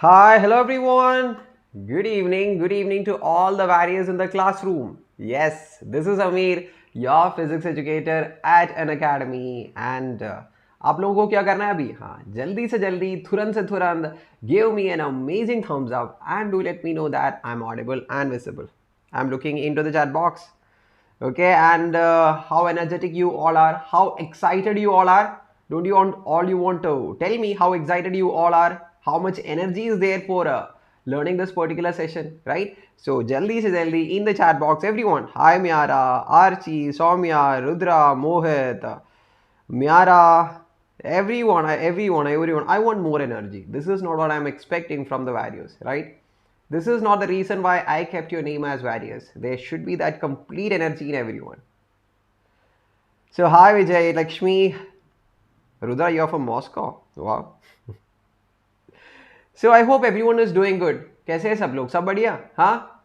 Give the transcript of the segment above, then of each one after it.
Hi, hello everyone. Good evening to all the warriors in the classroom. Yes, this is Ameer, your physics educator at Unacademy. And आप लोगों को क्या करना है अभी? हाँ, जल्दी से जल्दी, तुरंत से तुरंत, give me an amazing thumbs up and do let me know that I'm audible and visible. I'm looking into the chat box. Okay, and how energetic you all are, how excited you all are. Don't you want all you want to tell me how excited you all are, how much energy is there for learning this particular session, right? So jaldi se jaldi in the chat box, everyone. Hi Miara, Archie, Soumya, Rudra, Mohit, Miara, everyone. I want more energy. This is not what I'm expecting from the various, right? This is not the reason why I kept your name as various. There should be that complete energy in everyone. So hi Vijay, Lakshmi, Rudra, you're from Moscow. Wow. So I hope everyone is doing good. कैसे हैं सब लोग? सब बढ़िया? हाँ?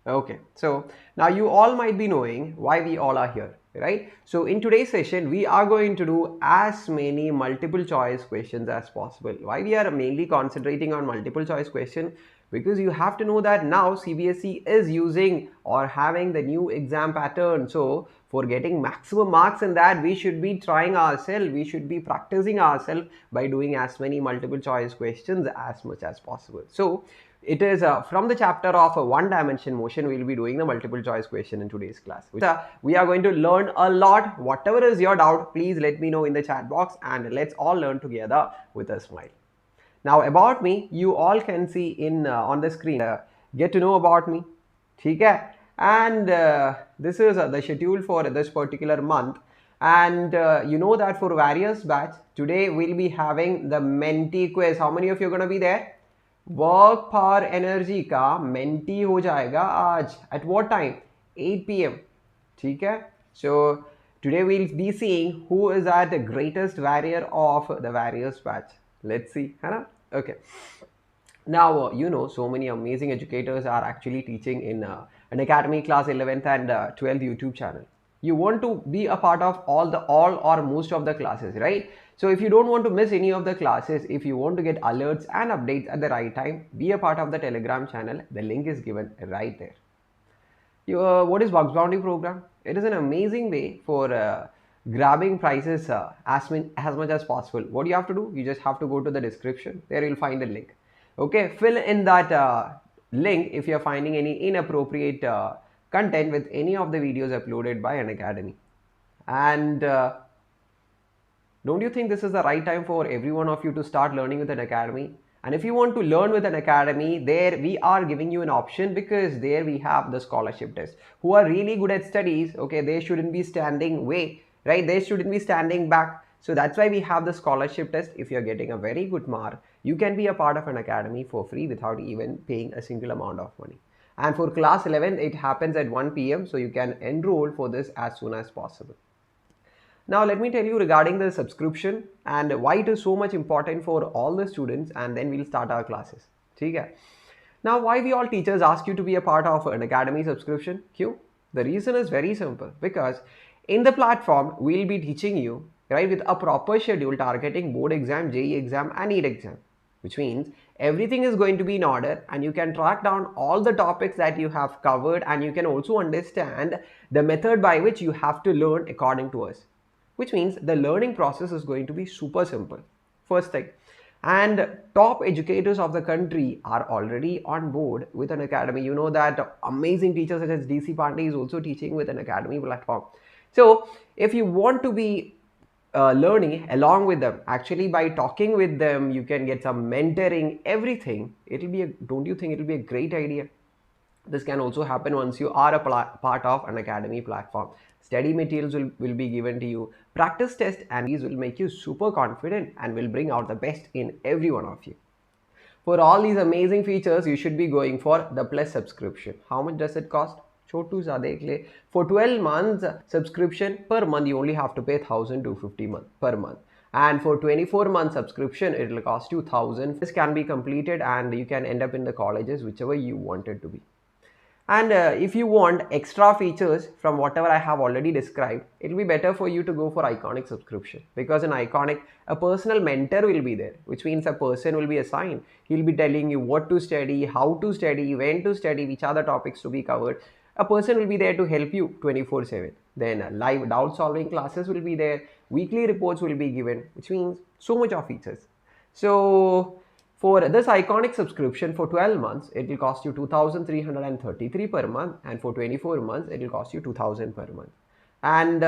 Okay, so now you all might be knowing why we all are here, right? So in today's session, we are going to do as many multiple choice questions as possible. Why we are mainly concentrating on multiple choice question? Because you have to know that now CBSE is using or having the new exam pattern. So for getting maximum marks in that, we should be trying ourselves, we should be practicing ourselves by doing as many multiple choice questions as much as possible. So it is from the chapter of one dimension motion. We'll be doing the multiple choice question in today's class. We are going to learn a lot. Whatever is your doubt, please let me know in the chat box and let's all learn together with a smile. Now about me, you all can see in on the screen, get to know about me. Okay? And this is the schedule for this particular month. And you know that for various batch, today we'll be having the Menti quiz. How many of you are going to be there? Work for energy का mentee हो जाएगा आज at what time 8 PM. ठीक है, so today we'll be seeing who is at the greatest warrior of the warriors batch. Let's see, है ना? Okay. Now, you know, so many amazing educators are actually teaching in Unacademy Class 11th and 12th YouTube channel. You want to be a part of all or most of the classes, right? So if you don't want to miss any of the classes, if you want to get alerts and updates at the right time, be a part of the Telegram channel. The link is given right there. What is Bugs Bounty program? It is an amazing way for grabbing prizes as much as possible. What do you have to do? You just have to go to the description. There you'll find the link. Okay, fill in that link if you're finding any inappropriate content with any of the videos uploaded by Unacademy. And don't you think this is the right time for every one of you to start learning with Unacademy? And if you want to learn with Unacademy, there we are giving you an option because there we have the scholarship test. Who are really good at studies, okay, they shouldn't be standing way, right? They shouldn't be standing back. So that's why we have the scholarship test. If you're getting a very good mark, you can be a part of Unacademy for free without even paying a single amount of money. And for class 11, it happens at 1 PM. So you can enroll for this as soon as possible. Now let me tell you regarding the subscription and why it is so much important for all the students, and then we'll start our classes. Okay? Now why we all teachers ask you to be a part of Unacademy subscription? Q? The reason is very simple, because in the platform we'll be teaching you, right, with a proper schedule targeting board exam, JEE exam and NEET exam, which means everything is going to be in order and you can track down all the topics that you have covered, and you can also understand the method by which you have to learn according to us, which means the learning process is going to be super simple. First thing. And top educators of the country are already on board with Unacademy. You know that amazing teachers such as DC Pandey is also teaching with Unacademy platform. So if you want to be learning along with them, actually by talking with them, you can get some mentoring, everything. Don't you think it will be a great idea? This can also happen once you are a part of Unacademy platform. Study materials will be given to you. Practice test and these will make you super confident and will bring out the best in every one of you. For all these amazing features, you should be going for the Plus subscription. How much does it cost? Chotu sa dekh le. For 12 months subscription, per month you only have to pay 1,250 per month. And for 24-month subscription, it will cost you 1,000. This can be completed and you can end up in the colleges whichever you want it to be. And if you want extra features from whatever I have already described, it will be better for you to go for Iconic subscription, because in Iconic, a personal mentor will be there, which means a person will be assigned. He'll be telling you what to study, how to study, when to study, which are the topics to be covered. A person will be there to help you 24/7. Then live doubt solving classes will be there. Weekly reports will be given, which means so much of features. So for this Iconic subscription for 12 months, it will cost you 2,333 per month, and for 24 months, it will cost you 2,000 per month. And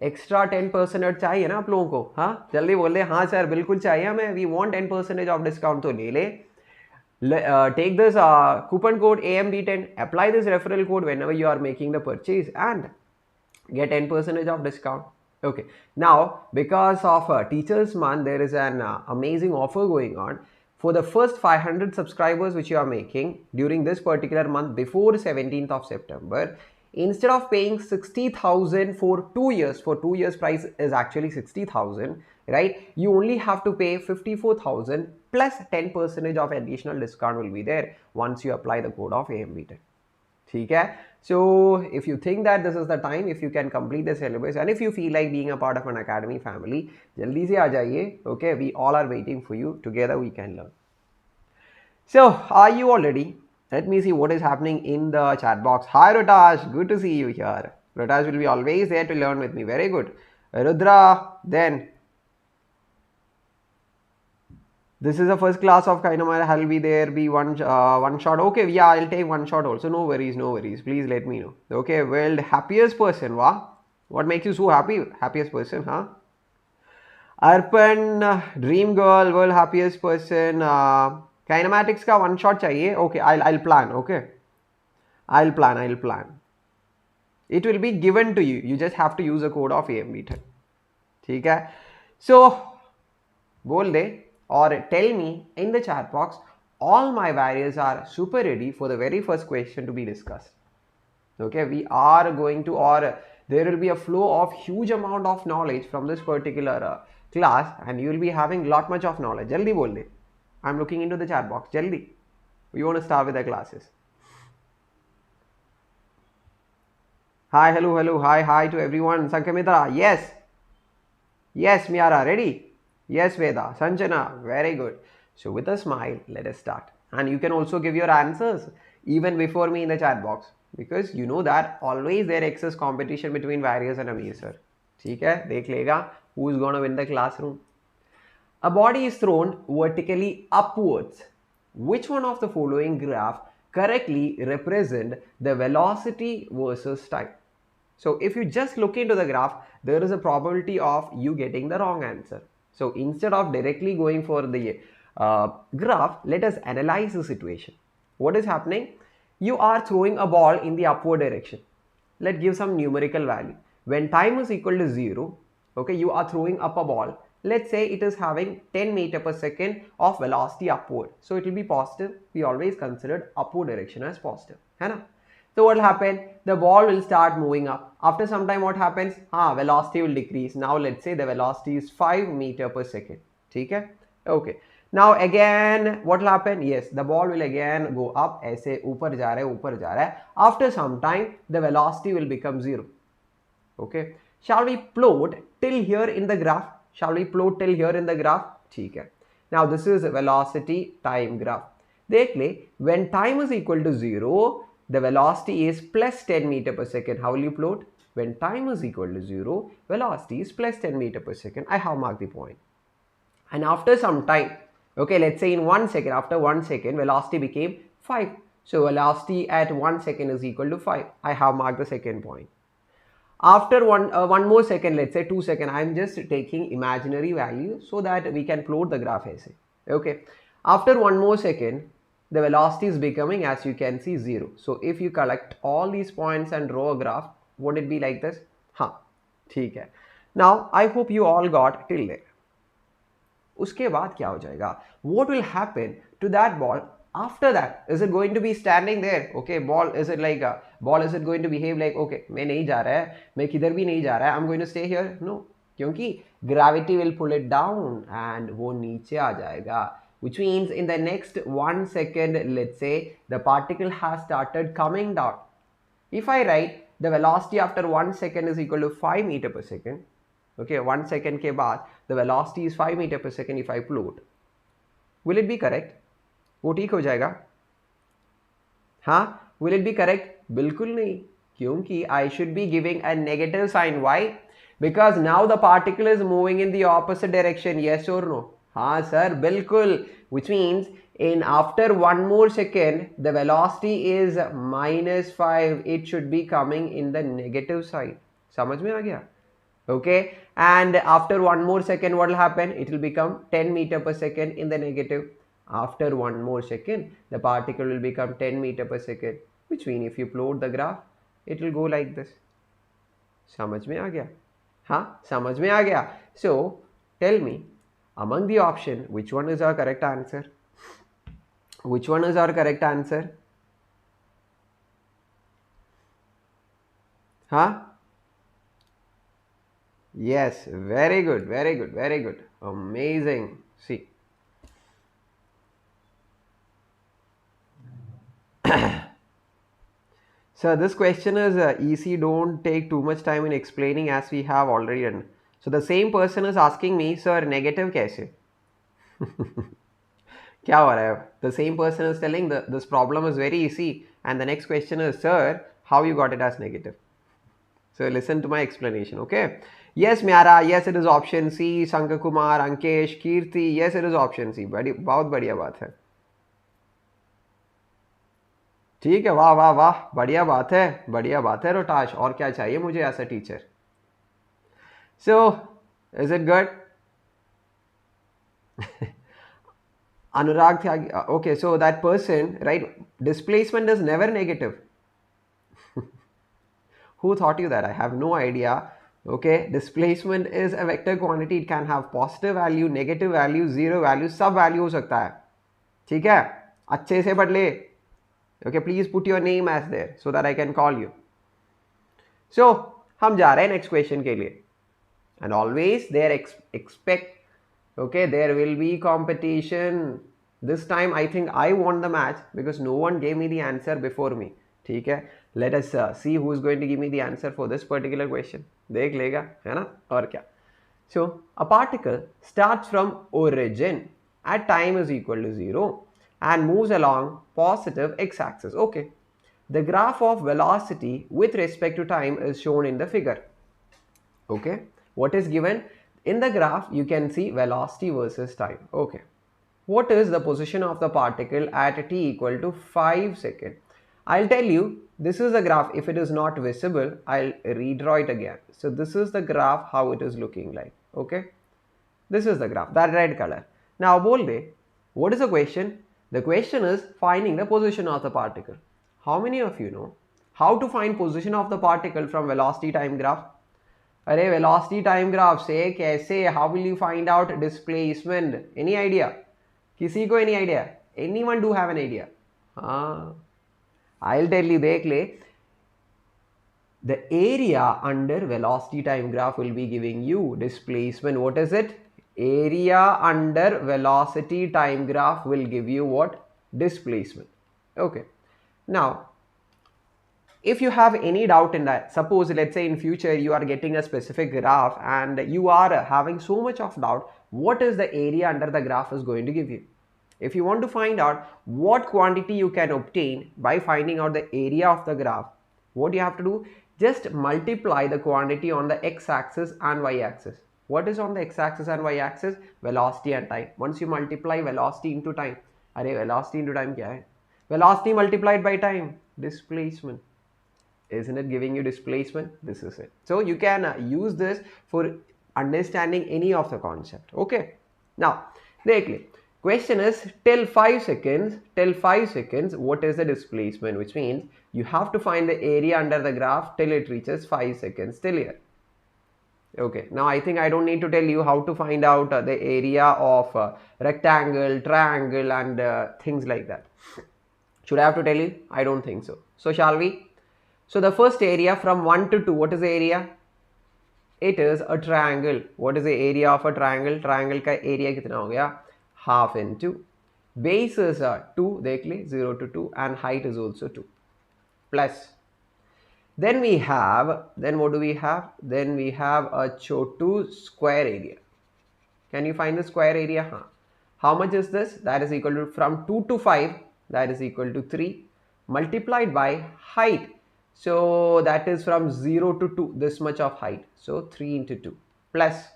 extra 10% चाहिए ना आप लोगों को? हाँ, जल्दी बोल दे हाँ sir बिल्कुल चाहिए हमें. वी वांट 10% ऑफ डिस्काउंट, तो ले ले. Take this coupon code AMB10, apply this referral code whenever you are making the purchase, and get 10% of discount. Okay, now because of Teachers Month, there is an amazing offer going on. For the first 500 subscribers which you are making during this particular month before 17th of September, instead of paying 60,000 for 2 years, for 2 years price is actually 60,000, right? You only have to pay 54,000 plus 10% of additional discount will be there once you apply the code of AMB10. ठीक है? So if you think that this is the time, if you can complete the syllabus, and if you feel like being a part of an academy family, जल्दी से आ जाइए. Okay, we all are waiting for you. Together we can learn. So are you all ready? Let me see what is happening in the chat box. Hi Rotash, good to see you here. Rotash will be always there to learn with me. Very good. Rudra, then this is the first class of Kinematics. I'll be there. Be one shot. Okay, yeah, I'll take one shot also. No worries, no worries. Please let me know. Okay, well, happiest person, wow. What makes you so happy? Happiest person, huh? Arpan, dream girl, world happiest person. Kinematics का one shot चाहिए. Okay, I'll plan. Okay, I'll plan. It will be given to you. You just have to use a code of AMB10. ठीक है? So बोल दे or tell me in the chat box. All my barriers are super ready for the very first question to be discussed. Okay, we are going to, or there will be a flow of huge amount of knowledge from this particular class, and you will be having lot much of knowledge. Jaldi bol de. I'm looking into the chat box. Jaldi. We want to start with the classes. Hi, hello, hi to everyone. Sankhamitra, yes. Yes, Miara, ready? Yes, Veda. Sanjana, very good. So with a smile, let us start. And you can also give your answers even before me in the chat box, because you know that always there exists competition between Various and Ameer sir. ठीक है, देख लेगा who is going to win the classroom. A body is thrown vertically upwards. Which one of the following graph correctly represent the velocity versus time? So if you just look into the graph, there is a probability of you getting the wrong answer. So instead of directly going for the graph, let us analyze the situation. What is happening? You are throwing a ball in the upward direction. Let's give some numerical value. When time is equal to 0, okay, you are throwing up a ball. Let's say it is having 10 meter per second of velocity upward. So it will be positive. We always considered upward direction as positive. है ना? So what will happen? The ball will start moving up. After some time, what happens? Velocity will decrease. Now let's say the velocity is 5 meter per second. ठीक है? Okay. Now again, what will happen? Yes, the ball will again go up. ऐसे ऊपर जा रहा है. After some time, the velocity will become 0. Okay. Shall we plot till here in the graph? ठीक है. Now this is velocity time graph. देख ले, when time is equal to 0, the velocity is plus 10 meter per second. How will you plot? When time is equal to 0, velocity is plus 10 meter per second. I have marked the point. And after some time, okay, let's say in 1 second, after 1 second, velocity became 5. So velocity at 1 second is equal to 5. I have marked the second point. After one more second, let's say 2 seconds, I'm just taking imaginary value so that we can plot the graph essay. Okay. After one more second, the velocity is becoming, as you can see, 0. So if you collect all these points and draw a graph, would it be like this? ठीक है. Now I hope you all got till there. उसके बाद क्या हो जाएगा? What will happen to that ball after that? Is it going to be standing there? Okay, ball, is it like a ball? Is it going to behave like, okay, मैं नहीं जा रहा है, मैं किधर भी नहीं जा रहा है, I'm going to stay here? No, क्योंकि gravity will pull it down and वो नीचे आ जाएगा. which means in the next 1 second, let's say the particle has started coming down. If I write the velocity after 1 second is equal to 5 meter per second, okay, 1 second के बाद the velocity is 5 meter per second if I plot, will it be correct? वो ठीक हो जाएगा? हाँ, will it be correct? बिल्कुल नहीं, क्योंकि I should be giving a negative sign. Why? Because now the particle is moving in the opposite direction. Yes or no? हाँ sir, बिल्कुल. Which means in after 1 more second the velocity is -5. It should be coming in the negative side. समझ में आ गया? Okay, and after 1 more second what will happen? It will become 10 meter per second in the negative. After 1 more second the particle will become 10 meter per second, which means if you plot the graph it will go like this. समझ में आ गया? हाँ, समझ में आ गया? So tell me, among the option, which one is our correct answer? Which one is our correct answer? Huh? Yes, very good, very good, very good. Amazing. See. So this question is easy. Don't take too much time in explaining as we have already done. So the same person is asking me, sir, negative कैसे? क्या हो रहा है? The same person is telling this problem is very easy, and the next question is, sir, how you got it as negative? So listen to my explanation, okay? Yes, Myara, yes, it is option C. Shankar Kumar, Ankesh, Kirti, yes, it is option C. बहुत बढ़िया बात है. ठीक है, वाह वाह वाह, बढ़िया बात है रोटाश. और क्या चाहिए मुझे as a teacher? So, is it good? Anurag Tyagi, okay, so that person, right, displacement is never negative. Who taught you that? I have no idea. Okay, displacement is a vector quantity. It can have positive value, negative value, zero value, सब value हो सकता है. ठीक है, अच्छे से पढ़ ले. Okay, please put your name as there so that I can call you. So हम जा रहे हैं next question के लिए. And always there expect, okay, there will be competition. This time I think I won the match because no one gave me the answer before me. ठीक है, let us see who is going to give me the answer for this particular question. देख लेगा, है ना? और क्या? So a particle starts from origin at time is equal to 0 and moves along positive x-axis. Okay, the graph of velocity with respect to time is shown in the figure. Okay, what is given in the graph? You can see velocity versus time. Okay, what is the position of the particle at t equal to 5 seconds? I'll tell you, this is the graph. If it is not visible, I'll redraw it again. So this is the graph, how it is looking like. Okay, this is the graph, that red color. Now bol de, what is the question? The question is finding the position of the particle. How many of you know how to find position of the particle from velocity time graph? अरे velocity time graph से कैसे? How will you find out displacement? Any idea? किसी को any idea? Anyone do have an idea? हाँ, I'll tell you. देख ले. The area under velocity time graph will be giving you displacement. What is it? Area under velocity time graph will give you what? Displacement. Okay, now if you have any doubt in that, suppose let's say in future you are getting a specific graph and you are having so much of doubt, what is the area under the graph is going to give you? If you want to find out what quantity you can obtain by finding out the area of the graph, what you have to do, just multiply the quantity on the x-axis and y-axis. What is on the x-axis and y-axis? Velocity and time. Once you multiply velocity into time, अरे velocity into time क्या है? Velocity multiplied by time, displacement. Isn't it giving you displacement? This is it. So you can use this for understanding any of the concept. Okay, now देख ले. Question is till 5 seconds, what is the displacement? Which means you have to find the area under the graph till it reaches 5 seconds till here. Okay, now I think I don't need to tell you how to find out the area of rectangle, triangle and things like that. Should I have to tell you? I don't think so. So shall we? So the first area from 1 to 2, what is the area? It is a triangle. What is the area of a triangle? Triangle का area कितना हो गया? Half into bases are 2 देख ले 0 to 2 and height is also 2 plus then we have what do we have, then we have a chotu square area. Can you find the square area? How much is this? That is equal to from 2 to 5, that is equal to 3 multiplied by height. So that is from 0 to 2, this much of height, so 3 into 2 plus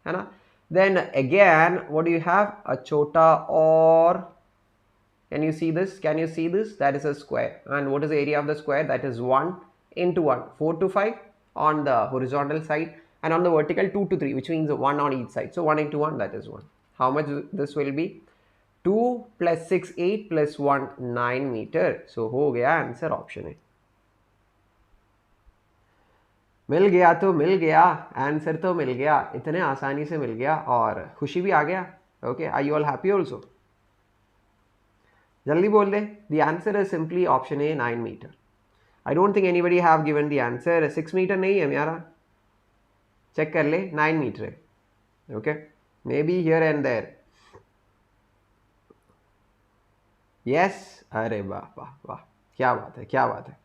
है ना. Then again what do you have, a chota or can you see this, that is a square, and what is the area of the square, that is 1 into 1, 4 to 5 on the horizontal side and on the vertical 2 to 3, which means 1 on each side, so 1 into 1, that is 1. How much this will be, 2 plus 6 8 plus 1 9 meter. So हो गया answer option है. मिल गया तो मिल गया, answer तो मिल गया, इतने आसानी से मिल गया और खुशी भी आ गया. Okay, are you all happy also? जल्दी बोल दे. The answer is simply option A 9 metre. I don't think anybody have given the answer. 6 metre नहीं है मेरा, चेक कर ले, 9 मीटर है. Okay, maybe here and there. Yes, अरे वाह वाह वाह, क्या बात है, क्या बात है.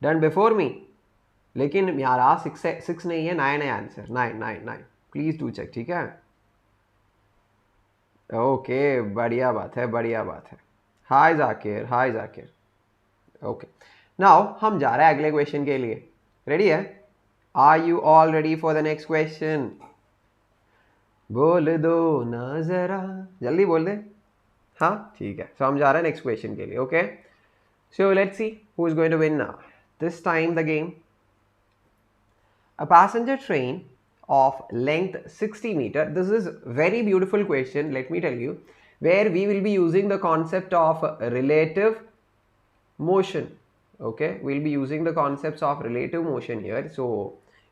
Done before me. लेकिन यार 6 नहीं है, 9 है आंसर. 9 please do check. ठीक है, ओके, बढ़िया बात है, बढ़िया बात है. हाय जाकिर, हाय जाकिर. ओके, नाउ हम जा रहे हैं अगले क्वेश्चन के लिए. रेडी है? Are you all ready for the next question? बोल दो ना जरा, जल्दी बोल दे. हाँ ठीक है, सो हम जा रहे हैं नेक्स्ट क्वेश्चन के लिए. Okay, so let's see who is going to win this time the game. A passenger train of length 60 meter. This is very beautiful question, let me tell you, where we will be using the concept of relative motion. Okay, we'll be using the concepts of relative motion here. So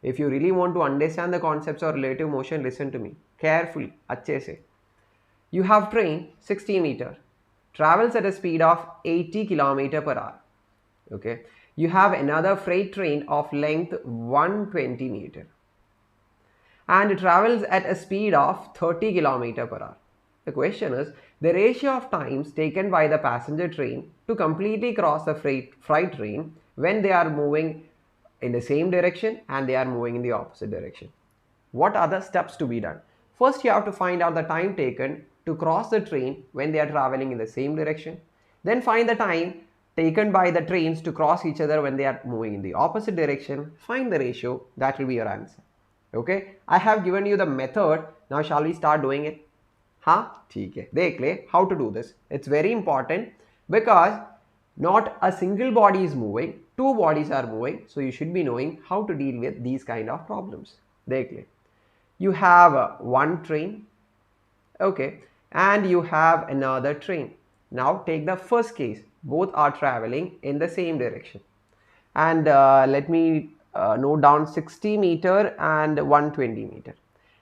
if you really want to understand the concepts of relative motion, listen to me carefully, अच्छे से. You have train 60 meter, travels at a speed of 80 kilometer per hour. Okay, you have another freight train of length 120 meter and it travels at a speed of 30 kilometer per hour. The question is the ratio of times taken by the passenger train to completely cross the freight train when they are moving in the same direction and they are moving in the opposite direction. What are the steps to be done? First, you have to find out the time taken to cross the train when they are traveling in the same direction. Then find the time taken by the trains to cross each other when they are moving in the opposite direction. Find the ratio, that will be your answer. Okay, I have given you the method. Now shall we start doing it? हाँ ठीक है, देख ले how to do this. It's very important because not a single body is moving, two bodies are moving, so you should be knowing how to deal with these kind of problems. देख ले, you have one train, okay, and you have another train. Now take the first case. Both are traveling in the same direction and let me note down 60 meter and 120 meter.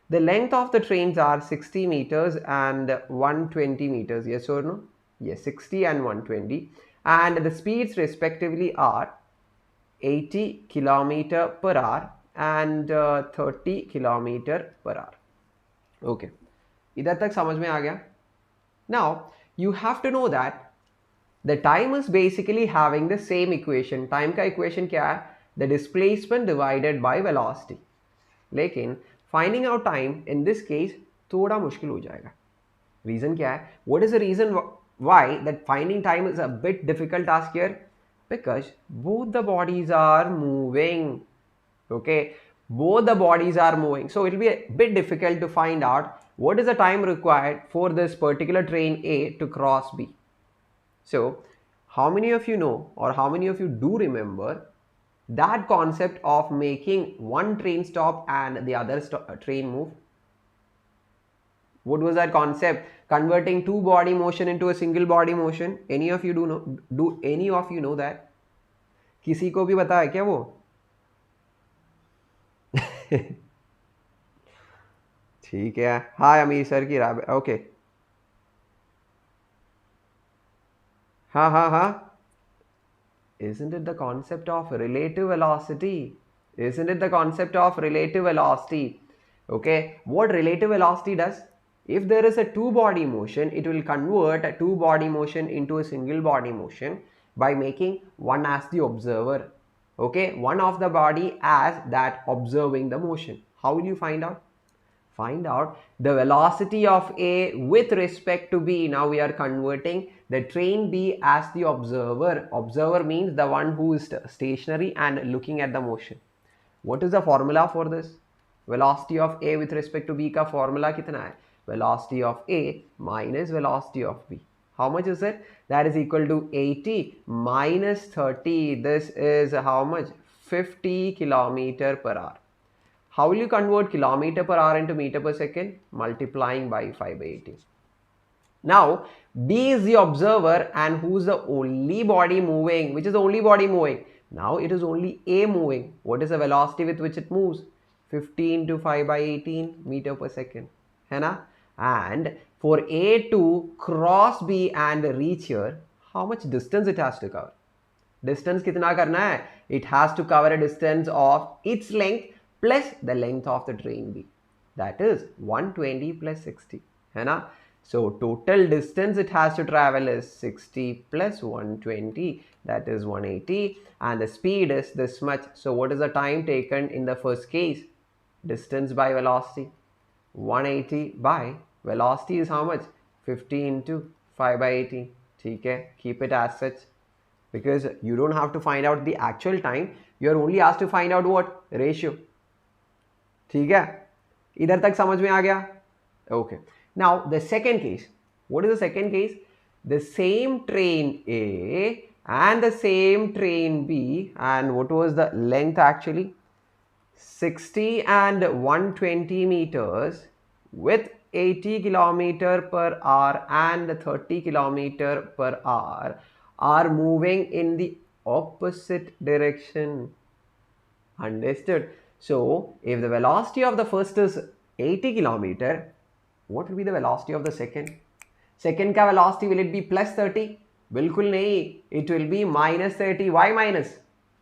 The length of the trains are 60 meters and 120 meters. Yes or no? Yes, 60 and 120, and the speeds respectively are 80 kilometer per hour and 30 kilometer per hour. Okay, इधर तक समझ में आ गया? Now you have to know that the time is basically having the same equation. Time का equation क्या है? The displacement divided by velocity. लेकिन finding out time in this case थोड़ा मुश्किल हो जाएगा. Reason क्या है? What is the reason why that finding time is a bit difficult task here? Because both the bodies are moving. Okay, both the bodies are moving, so it will be a bit difficult to find out what is the time required for this particular train A to cross B. So how many of you know, or how many of you do remember that concept of making one train stop and the other train move? What was that concept? Converting two body motion into a single body motion. Any of you do any of you know that? किसी को भी पता है क्या वो? ठीक है, हाय अमीर सर की राब. ओके, हाँ. Isn't it the concept of relative velocity? Isn't it the concept of relative velocity? Okay, what relative velocity does? If there is a two body motion, it will convert a two body motion into a single body motion by making one as the observer. Okay, one of the body as that observing the motion. How will you find out? Find out the velocity of A with respect to B. Now we are converting the train B as the observer. Observer means the one who is stationary and looking at the motion. What is the formula for this? Velocity of A with respect to B का formula कितना है? Velocity of A minus velocity of B. How much is it? That is equal to 80 minus 30. This is how much? 50 kilometer per hour. How will you convert kilometer per hour into meter per second? Multiplying by 5 by 80. Now, B is the observer and who is the only body moving? Which is the only body moving? Now it is only A moving. What is the velocity with which it moves? 15 to 5 by 18 meter per second. है ना? And for A to cross B and reach here, how much distance it has to cover? Distance कितना करना है? It has to cover a distance of its length plus the length of the train B. That is 120 plus 60. है ना? So total distance it has to travel is 60 plus 120, that is 180, and the speed is this much. So what is the time taken in the first case? Distance by velocity. 180 by velocity is how much? 50 into 5 by 80. ठीक है? Keep it as such. Because you don't have to find out the actual time. You are only asked to find out what? Ratio. ठीक है? इधर तक समझ में आ गया? Okay. Now the second case. What is the second case? The same train A and the same train B, and what was the length actually? 60 and 120 meters with 80 kilometer per hour and 30 kilometer per hour are moving in the opposite direction. Understood? So if the velocity of the first is 80 kilometer, what will be the velocity of the second? Second का velocity, will it be plus 30? बिल्कुल नहीं, it will be minus 30. Why minus?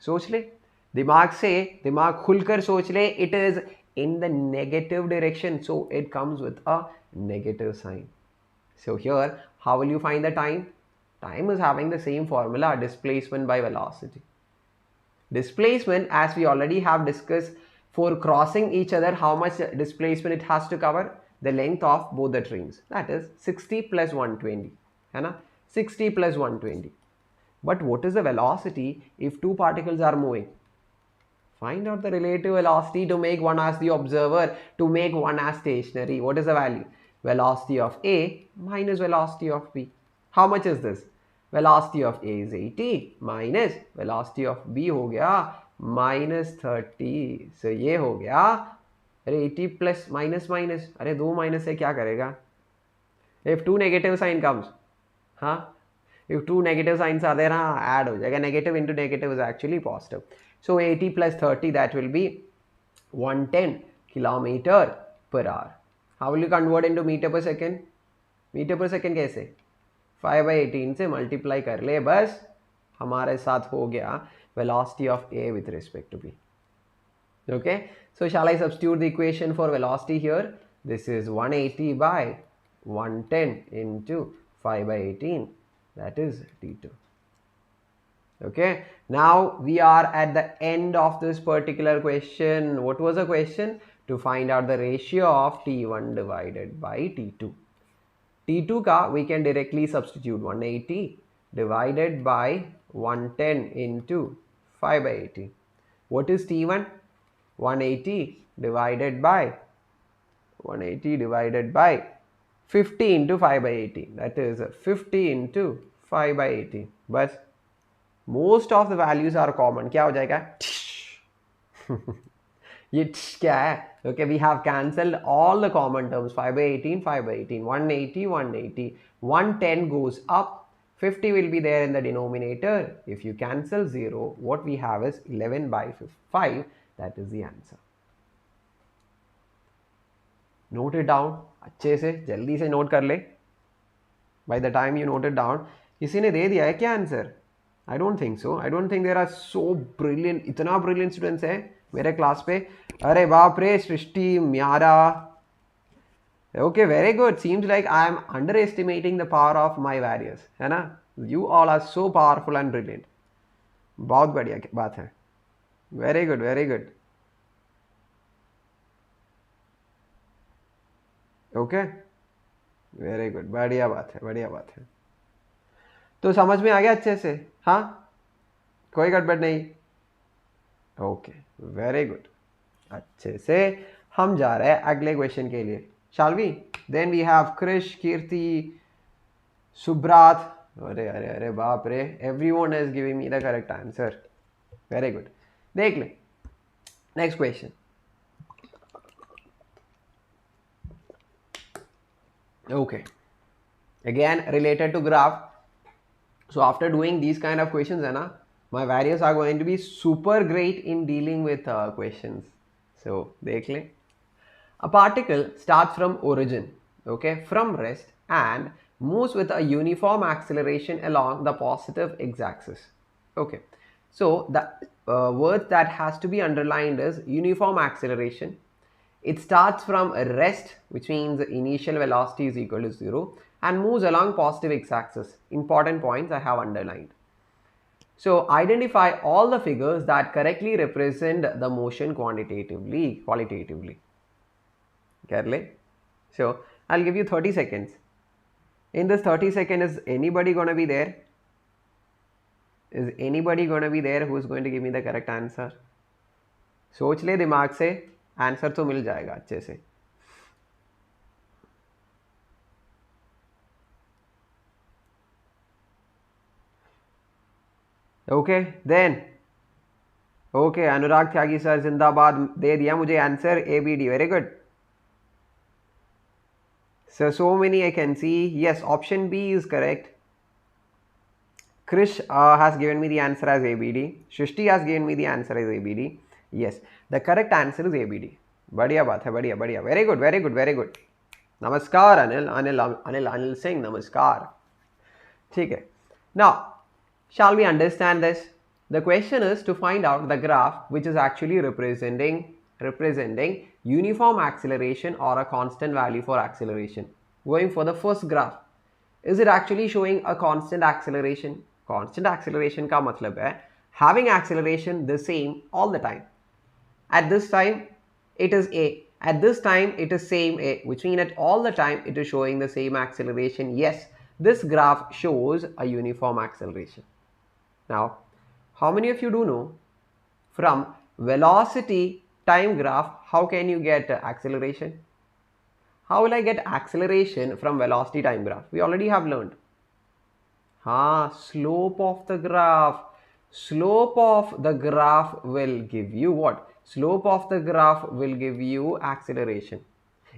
सोच ले, दिमाग खुलकर सोच ले. It is in the negative direction, so it comes with a negative sign. So here, how will you find the time? Time is having the same formula, displacement by velocity. Displacement, as we already have discussed, for crossing each other, how much displacement it has to cover? The length of both the trains, that is 60 plus 120, है ना? 60 plus 120. But what is the velocity if two particles are moving? Find out the relative velocity to make one as the observer, to make one as stationary. What is the value? Velocity of A minus velocity of B. How much is this? Velocity of A is 80 minus velocity of B हो गया minus 30. So ये हो गया, अरे 80 plus minus minus, अरे दो minus से क्या करेगा? If two negative sign comes, हाँ, if two negative signs are there, हाँ, add हो जाएगा. Negative into negative is actually positive. So 80 plus 30, that will be 110 kilometer per hour. How will you convert into meter per second? Meter per second कैसे? 5 by 18 से multiply कर ले, बस हमारे साथ हो गया velocity of A with respect to B. Okay, so shall I substitute the equation for velocity here? This is 180 by 110 into 5 by 18, that is T2. Okay, now we are at the end of this particular question. What was the question? To find out the ratio of T1 divided by T2. T2 ka we can directly substitute 180 divided by 110 into 5 by 18. What is T1? 180 divided by 50 into 5 by 18. That is 50 into 5 by 18. But most of the values are common. क्या हो जाएगा? ये क्या है? Okay, we have cancelled all the common terms. 5 by 18, 5 by 18, 180, 180, 110 goes up. 50 will be there in the denominator. If you cancel 0, what we have is 11 by 5. That is the answer. Note it down. अच्छे से जल्दी से note कर ले. By the time you note it down, किसी ने दे दिया है क्या answer? I don't think so. I don't think there are so brilliant, इतना brilliant students हैं मेरे क्लास पे. अरे बाप रे, सृष्टि, म्यारा, Okay, very good. Seems like I am underestimating the power of my various, है ना? You all are so powerful and brilliant. बहुत बढ़िया बात है. Very good, very good. Okay, very good. बढ़िया बात है, बढ़िया बात है. तो समझ में आ गया अच्छे से? हाँ, कोई गड़बड़ नहीं. Okay, very good. अच्छे से हम जा रहे हैं अगले क्वेश्चन के लिए. Shall we? Then we have Krish, Kirti, Subrat. अरे अरे अरे बाप रे, everyone is giving me the correct answer. Very good. देख ले. Next question. Okay. Again related to graph. So after doing these kind of questions, है ना, my various are going to be super great in dealing with questions. So देख ले. A particle starts from origin, okay, from rest and moves with a uniform acceleration along the positive x-axis. Okay, so the word that has to be underlined is uniform acceleration. It starts from rest, which means the initial velocity is equal to 0, and moves along positive x-axis. Important points I have underlined. So identify all the figures that correctly represent the motion qualitatively. Carefully. So I'll give you 30 seconds. In this 30 seconds, is anybody going to be there? Is anybody going to be there who is going to give me the correct answer? सोच ले दिमाग से, answer तो मिल जाएगा अच्छे से. Okay, then. Okay, अनुराग त्यागी sir जिंदाबाद, दे दिया मुझे answer ABD. Very good. So many I can see. Yes, option B is correct. Krish has given me the answer as ABD. Shrishti has given me the answer as ABD. Yes, the correct answer is ABD. बढ़िया बात है, बढ़िया बढ़िया. Very good, very good, very good. नमस्कार अनिल सिंह, नमस्कार. ठीक है. Now, shall we understand this? The question is to find out the graph which is actually representing uniform acceleration or a constant value for acceleration. Going for the first graph, is it actually showing a constant acceleration? Constant acceleration का मतलब है having acceleration the same all the time. At this time it is a, at this time it is same a, which means at all the time it is showing the same acceleration. Yes, this graph shows a uniform acceleration. Now, how many of you do know from velocity time graph, how can you get acceleration? How will I get acceleration from velocity time graph? We already have learned. Slope of the graph. Slope of the graph will give you what? Slope of the graph will give you acceleration.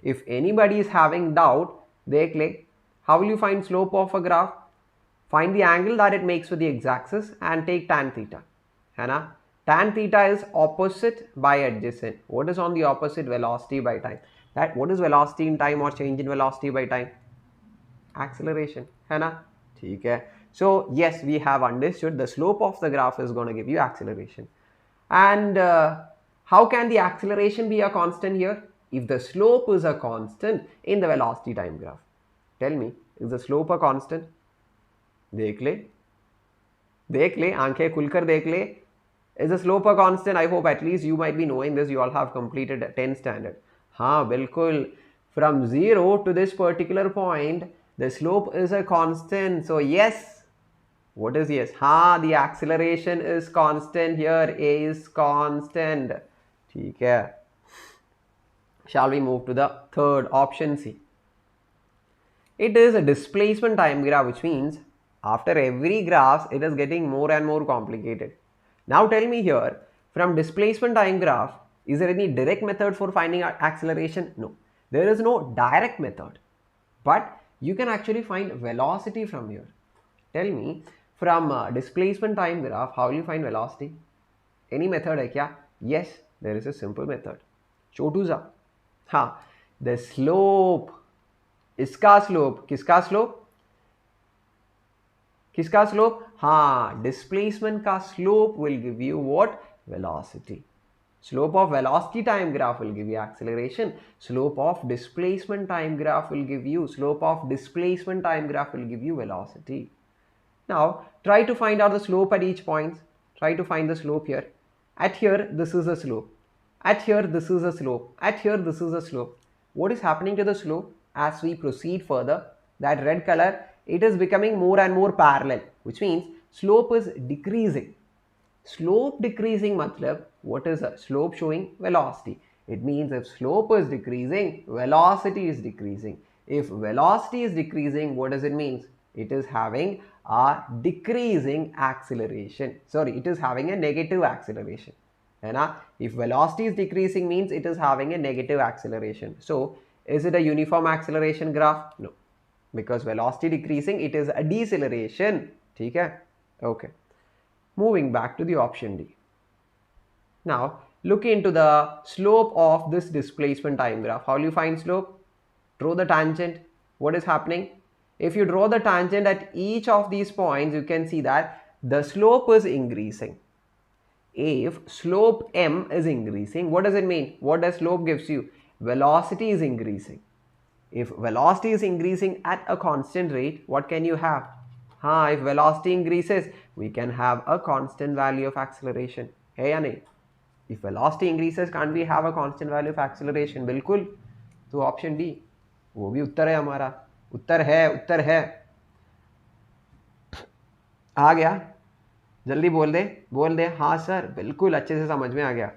If anybody is having doubt, they click. How will you find slope of a graph? Find the angle that it makes with the x-axis and take tan theta. है ना? Tan theta is opposite by adjacent. What is on the opposite? Velocity by time. That what is velocity in time or change in velocity by time? Acceleration. है ना? ठीक है. So yes, we have understood the slope of the graph is going to give you acceleration. And how can the acceleration be a constant here? If the slope is a constant in the velocity time graph. Tell me, is the slope a constant? देख ले, आंखें खुलकर देख ले. Is the slope a constant? I hope at least you might be knowing this. You all have completed 10th standard. हाँ बिल्कुल. From 0 to this particular point, the slope is a constant. So yes. What is yes? The acceleration is constant here. A is constant. ठीक है. Shall we move to the third option C? It is a displacement time graph, which means after every graph, it is getting more and more complicated. Now tell me here, from displacement time graph, is there any direct method for finding acceleration? No, there is no direct method, but you can actually find velocity from here. Tell me, from displacement time graph, how will you find velocity? Any method hai kya? Yes, there is a simple method. Chotu za. The slope. इसका slope, किसका slope? किसका slope? Displacement का slope will give you what? Velocity. Slope of velocity time graph will give you acceleration. Slope of displacement time graph will give you, slope of displacement time graph will give you velocity. Now, try to find out the slope at each point. Try to find the slope here. At here, this is the slope. At here, this is the slope. At here, this is the slope. What is happening to the slope as we proceed further? That red color, it is becoming more and more parallel, which means slope is decreasing. Slope decreasing matlab, what is a slope showing velocity? It means if slope is decreasing, velocity is decreasing. If velocity is decreasing, what does it mean? It is having a decreasing acceleration. Sorry, it is having a negative acceleration. If velocity is decreasing means it is having a negative acceleration. So, is it a uniform acceleration graph? No. Because velocity decreasing, it is a deceleration. Okay. Moving back to the option D. Now, look into the slope of this displacement time graph. How will you find slope? Draw the tangent. What is happening? If you draw the tangent at each of these points, you can see that the slope is increasing. If slope m is increasing, what does it mean? What does slope gives you? Velocity is increasing. If velocity is increasing at a constant rate, what can you have? If velocity increases, we can have a constant value of acceleration. Hey या नहीं? If velocity increases, can't we have a constant value of acceleration? बिल्कुल. तो option D, वो भी उत्तर है हमारा. उत्तर है. आ गया? जल्दी बोल दे. हाँ सर, बिल्कुल अच्छे से समझ में आ गया.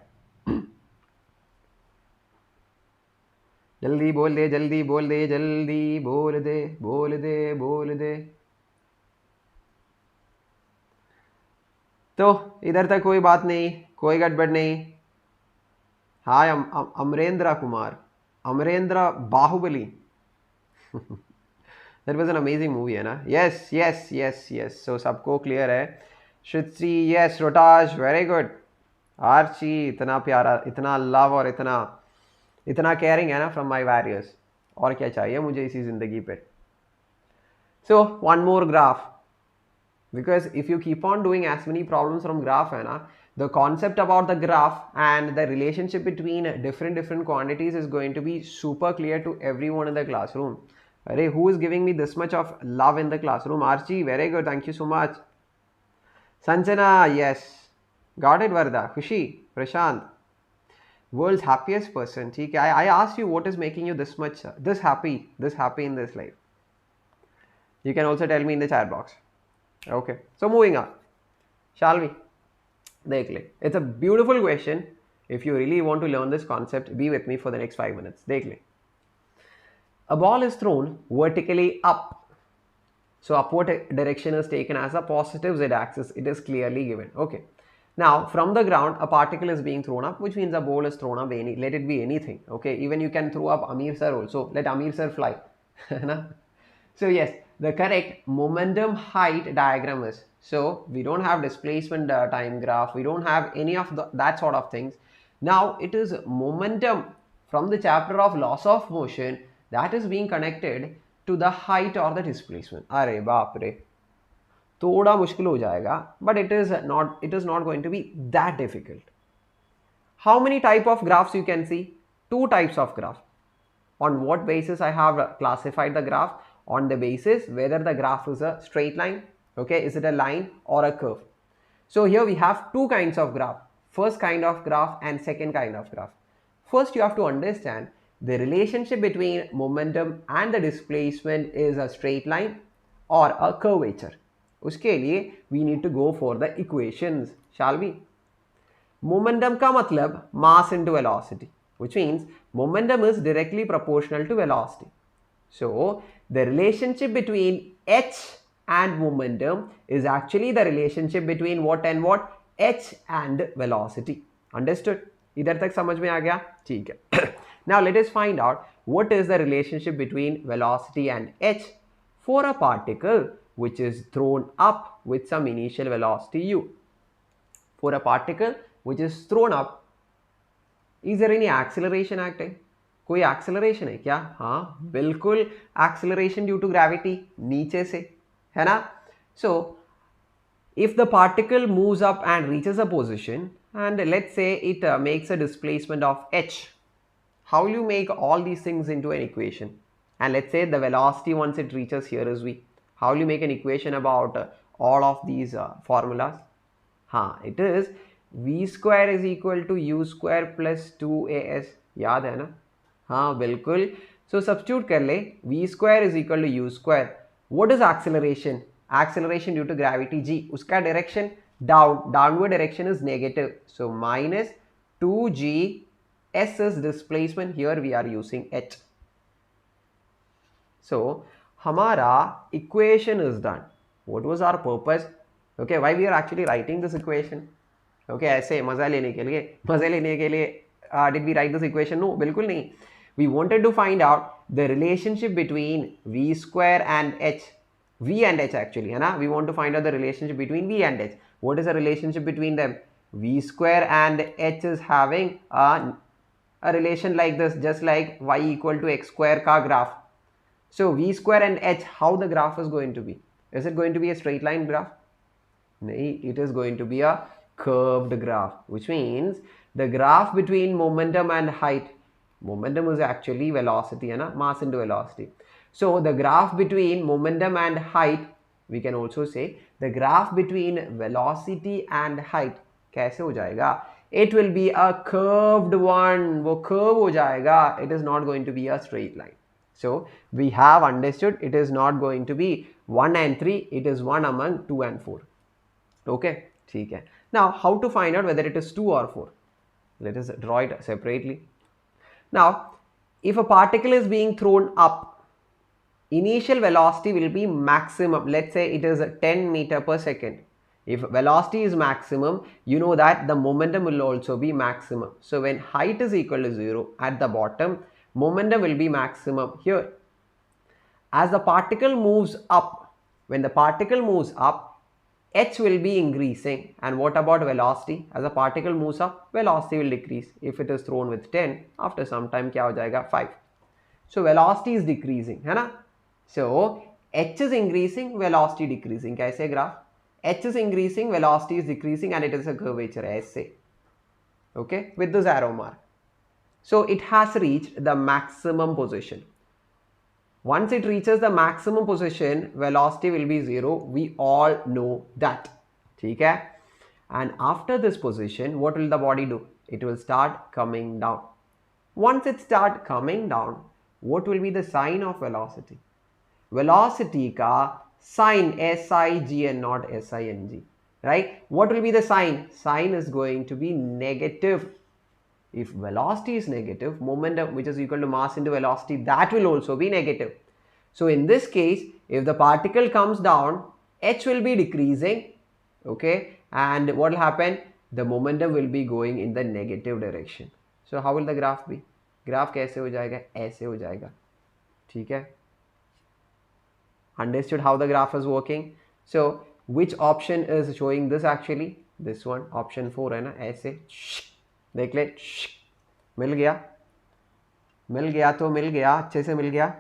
जल्दी बोल दे. तो इधर तक कोई बात नहीं, कोई गड़बड़ नहीं. हाय Amarendra Kumar, Amarendra Baahubali. That was an amazing movie है ना. Yes. So सबको क्लियर है. श्रुति, yes. रोटाज, वेरी गुड. आर्ची, इतना प्यारा, इतना लव और इतना केयरिंग है ना फ्रॉम माई वैरियर्स. और क्या चाहिए मुझे इसी जिंदगी पे. So one more graph. Because if you keep on doing as many problems from graph, the concept about the graph and the relationship between different quantities is going to be super clear to everyone in the classroom. Arey, who is giving me this much of love in the classroom? Archie, very good. Thank you so much. Sanjana, yes. Got it, Varda. Khushi, Prashant. World's happiest person. I asked you what is making you this happy in this life. You can also tell me in the chat box. Okay, so moving on, shall we? देख ले. It's a beautiful question. If you really want to learn this concept, be with me for the next 5 minutes. देख ले. A ball is thrown vertically up. So upward direction is taken as a positive z-axis. It is clearly given. Okay. Now from the ground, a particle is being thrown up, which means a ball is thrown up. Let it be anything. Okay. Even you can throw up Ameer sir also. Let Ameer sir fly. So yes. The correct momentum height diagram is, so we don't have displacement time graph, we don't have any of that sort of things. Now it is momentum from the chapter of laws of motion that is being connected to the height or the displacement. अरे बाप रे, थोड़ा मुश्किल हो जाएगा, but it is not going to be that difficult. How many type of graphs you can see? 2 types of graph. On what basis I have classified the graph? On the basis whether the graph is a straight line, okay, is it a line or a curve. So here we have 2 kinds of graph, first kind of graph and second kind of graph. First you have to understand the relationship between momentum and the displacement is a straight line or a curvature. Uske liye we need to go for the equations, shall we? Momentum ka matlab mass into velocity, which means momentum is directly proportional to velocity. So the relationship between h and momentum is actually the relationship between what and what? H and velocity. Understood? Idhar tak samajh mein aa gaya? theek hai. Now let us find out what is the relationship between velocity and h for a particle which is thrown up with some initial velocity u. For a particle which is thrown up, is there any acceleration acting? कोई acceleration है क्या? हाँ बिल्कुल, acceleration due to gravity नीचे से, है ना? So if the particle moves up and reaches a position, and let's say it makes a displacement of h. How will you make all these things into an equation? And let's say the velocity once it reaches here is v. How will you make an equation about all of these formulas? It is v square is equal to u square plus 2as. याद है ना? हाँ बिल्कुल. So substitute कर ले. v square is equal to u square. What is acceleration? Acceleration due to gravity g. उसका direction downward direction is negative. So minus 2g. S is displacement. Here we are using h. So हमारा equation is done. What was our purpose? Okay, why we are actually writing this equation? Okay, ऐसे मजा लेने के लिए did we write this equation? No, बिल्कुल नहीं. We wanted to find out the relationship between v square and h. V and h actually, है ना? We want to find out the relationship between v and h. What is the relationship between them? V square and h is having a relation like this, just like y equal to x square ka graph. So v square and h, how the graph is going to be? Is it going to be a straight line graph? No, it is going to be a curved graph, which means the graph between momentum and height. Momentum is actually velocity, है ना? Mass into velocity. So the graph between momentum and height, we can also say the graph between velocity and height कैसे हो जाएगा? It will be a curved one. वो curve हो जाएगा. It is not going to be a straight line. So we have understood it is not going to be 1 and 3. It is one among 2 and 4. Okay, ठीक है. Now how to find out whether it is 2 or 4? Let us draw it separately. Now if a particle is being thrown up, initial velocity will be maximum. Let's say it is 10 meter per second. If velocity is maximum, you know that the momentum will also be maximum. So when height is equal to 0 at the bottom, momentum will be maximum here. As the particle moves up, when the particle moves up, h will be increasing. And what about velocity? As the particle moves up, velocity will decrease. If it is thrown with 10, after some time क्या हो जाएगा? 5. So velocity is decreasing, है ना? So h is increasing, velocity decreasing. कैसे graph? H is increasing, velocity is decreasing, and it is a curvature ऐसे. Okay, with this arrow mark. So it has reached the maximum position. Once it reaches the maximum position, velocity will be 0. We all know that. ठीक है? And after this position, what will the body do? It will start coming down. Once it starts coming down, what will be the sign of velocity? Velocity ka sign SIGN, not SING. Right? What will be the sign? Sign is going to be negative. If velocity is negative, momentum, which is equal to mass into velocity, that will also be negative. So in this case, if the particle comes down, h will be decreasing. Okay, and what will happen? The momentum will be going in the negative direction. So how will the graph be? Graph कैसे हो जाएगा? ऐसे हो जाएगा. ठीक है? Understood how the graph is working? So which option is showing this actually? This one, option 4 है ना? ऐसे देख ले. मिल गया तो मिल गया, अच्छे से मिल गया.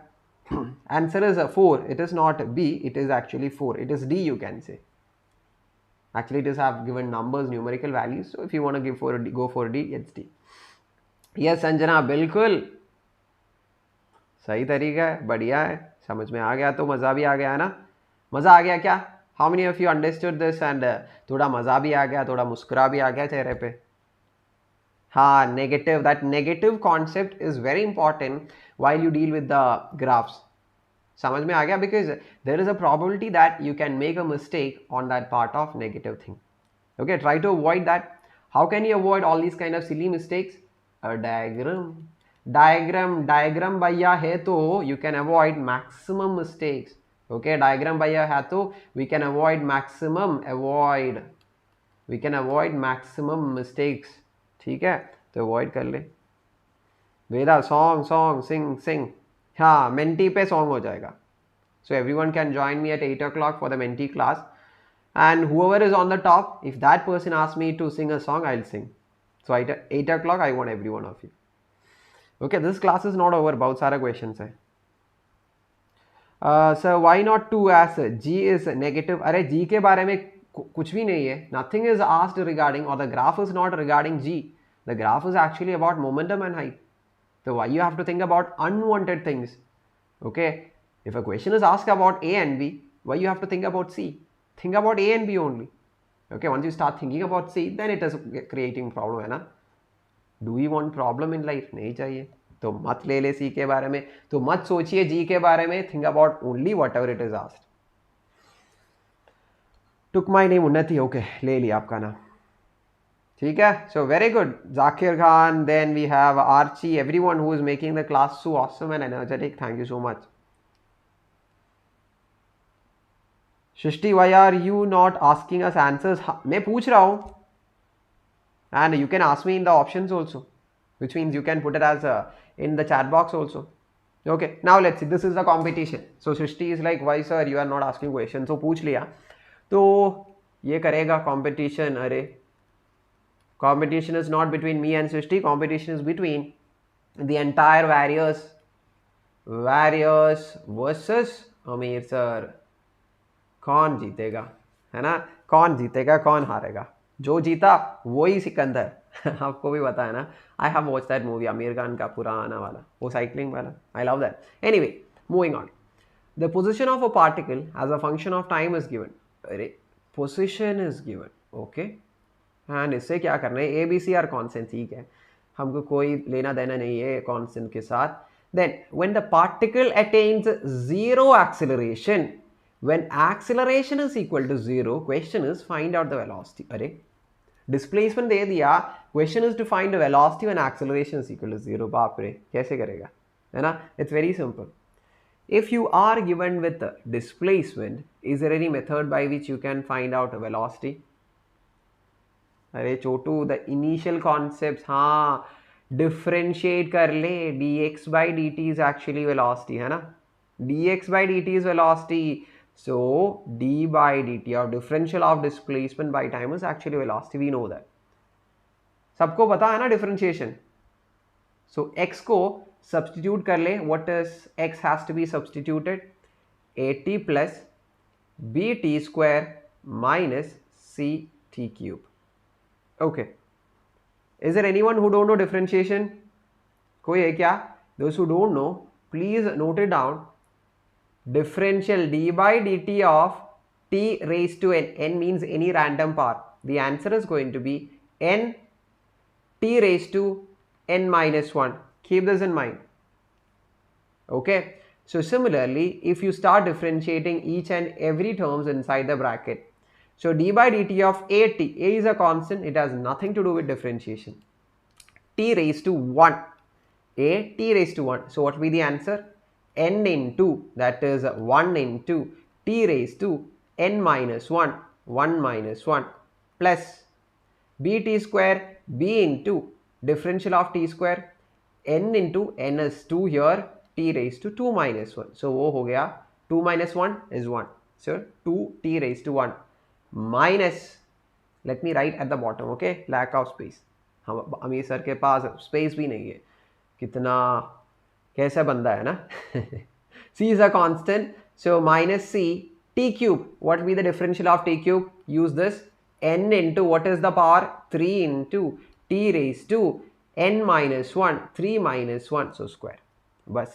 Answer is 4. It is not B, it is actually 4. It is D, you can say. Actually it is have given numbers, numerical values. So if you want to give for D, go for D, it's D. Yes Sanjana, बिल्कुल सही तरीका है, बढ़िया है, समझ में आ गया तो मज़ा भी आ गया है ना? मज़ा आ गया क्या? How many of you understood this and थोड़ा मज़ा भी आ गया, थोड़ा मुस्कुरा भी आ गया चेहरे पे? हाँ, negative, that negative concept is very important while you deal with the graphs. समझ में आ गया? Because there is a probability that you can make a mistake on that part of negative thing. Okay, try to avoid that. How can you avoid all these kind of silly mistakes? A diagram भैया है तो you can avoid maximum mistakes. Okay, diagram भैया है तो we can avoid maximum mistakes. ठीक है, तो avoid कर ले. वेदा song sing. हाँ, mentee पे song हो जाएगा. So everyone can join me at 8 o'clock for the mentee class. And whoever is on the top, if that person asks me to sing a song, I'll sing. So at 8 o'clock, I want every one of you. Okay, this class is not over. बहुत सारे questions है. So why not 2 as G is negative? अरे G के बारे में कुछ भी नहीं है. Nothing is asked regarding, or the graph is not regarding g. The graph is actually about momentum and height. So why you have to think about unwanted things? Okay, if a question is asked about A and B, why you have to think about C? Think about A and B only. Okay, once you start thinking about C, then it is creating problem, है ना? Do we want problem in life? नहीं चाहिए. तो मत ले ले C के बारे में, तो मत सोचिए G के बारे में. Think about only whatever it is asked. Took my name उन्नति. Okay, ले लिया आपका नाम. ठीक है. So very good, Zakir Khan. Then we have Archie. Everyone who is making the class so awesome and energetic. Thank you so much. Shrishti, why are you not asking us answers? मैं पूछ रहा हूँ. And you can ask me in the options also, which means you can put it as in the chat box also. Okay, now let's see. This is the competition. So Shrishti is like, why sir you are not asking questions? So पूछ लिया तो ये करेगा competition. अरे competition is not between me and Shrishti. Competition is between the entire various versus Ameer sir. कौन जीतेगा, है ना? कौन जीतेगा, कौन हारेगा? जो जीता वही सिकंदर. आपको भी पता है ना. I have watch that movie, Aamir Khan का पुराना वाला, वो साइकिलिंग वाला. I love that. Anyway, moving on. The position of a particle as a function of time is given. अरे position is given. Okay, and इससे क्या करना है? A B C are constant. ठीक है, हमको कोई लेना देना नहीं है कॉन्स्टेंट के साथ. Then when the particle attains zero acceleration, when acceleration is equal to 0, question is find out the velocity. अरे displacement दे दिया, question is to find the velocity when acceleration is equal to 0. बाप रे, कैसे करेगा, है ना? It's very simple. If you are given with displacement, is there any method by which you can find out a velocity? अरे छोटू, the initial concepts, हाँ, differentiate कर ले. dx by dt is actually velocity, है ना? dx by dt is velocity. So d by dt, or differential of displacement by time, is actually velocity. We know that. सबको पता है ना differentiation. So x को substitute कर ले. What is x has to be substituted? at plus bt square minus ct cube. Okay. Is there anyone who don't know differentiation? कोई है क्या? Those who don't know, please note it down. Differential d by dt of t raised to n. N means any random power. The answer is going to be n t raised to n minus 1. Keep this in mind. Okay. So similarly, if you start differentiating each and every terms inside the bracket, so d by dt of at, a is a constant, it has nothing to do with differentiation. T raised to 1, a t raised to 1. So what will be the answer? N into, that is 1 into t raised to n minus 1, 1 minus 1, plus bt square, b into differential of t square, n into n is 2 here, t raised to 2 minus 1. So वो हो गया 2 minus 1 is 1. So 2 t raised to 1 minus, let me write at the bottom, okay, lack of space. हम अमीर sir के पास space भी नहीं है. कितना कैसा बंदा है ना. c is a constant, so minus c t cube. What will be the differential of t cube? Use this, n into, what is the power? 3 into t raised to n minus 1, 3 minus 1, so square. बस